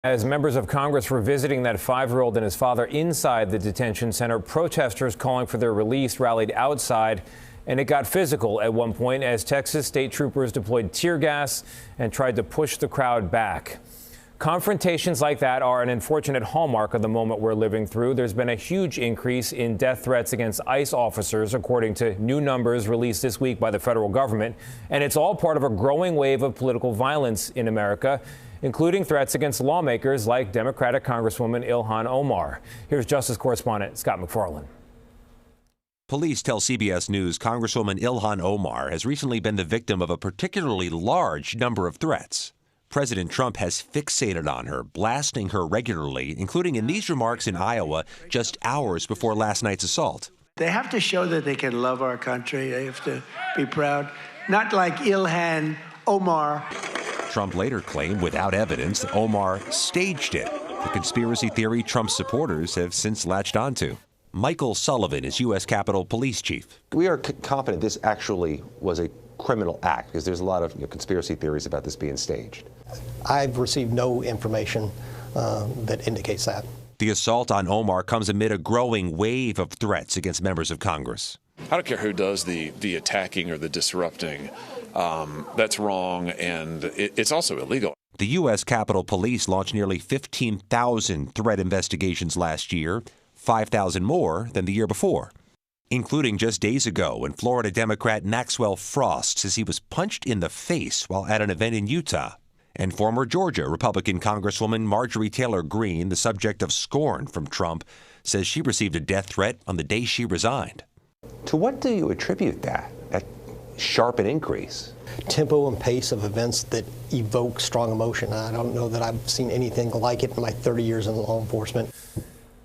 As members of Congress were visiting that 5-year-old and his father inside the detention center, protesters calling for their release rallied outside, and it got physical at one point as Texas state troopers deployed tear gas and tried to push the crowd back. Confrontations like that are an unfortunate hallmark of the moment we're living through. There's been a huge increase in death threats against ICE officers, according to new numbers released this week by the federal government. And it's all part of a growing wave of political violence in America, including threats against lawmakers like Democratic Congresswoman Ilhan Omar. Here's Justice Correspondent Scott MacFarlane. Police tell CBS News Congresswoman Ilhan Omar has recently been the victim of a particularly large number of threats. President Trump has fixated on her, blasting her regularly, including in these remarks in Iowa just hours before last night's assault. They have to show that they can love our country. They have to be proud. Not like Ilhan Omar. Trump later claimed, without evidence, that Omar staged it, the conspiracy theory Trump's supporters have since latched onto. Michael Sullivan is U.S. Capitol Police Chief. We are confident this actually was a criminal act, because there's a lot of conspiracy theories about this being staged. I've received no information that indicates that. The assault on Omar comes amid a growing wave of threats against members of Congress. I don't care who does the attacking or the disrupting. That's wrong, and it's also illegal. The U.S. Capitol Police launched nearly 15,000 threat investigations last year, 5,000 more than the year before, including just days ago when Florida Democrat Maxwell Frost says he was punched in the face while at an event in Utah. And former Georgia Republican Congresswoman Marjorie Taylor Greene, the subject of scorn from Trump, says she received a death threat on the day she resigned. To what do you attribute that sharp an increase? Tempo and pace of events that evoke strong emotion. I don't know that I've seen anything like it in my 30 years in law enforcement.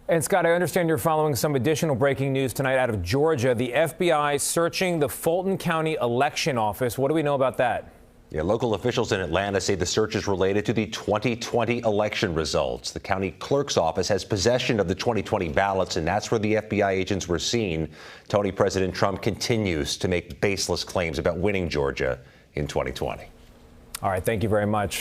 And Scott, I understand you're following some additional breaking news tonight out of Georgia. The FBI searching the Fulton County election office. What do we know about that? Yeah, local officials in Atlanta say the search is related to the 2020 election results. The county clerk's office has possession of the 2020 ballots, and that's where the FBI agents were seen. Tony, President Trump continues to make baseless claims about winning Georgia in 2020. All right, thank you very much.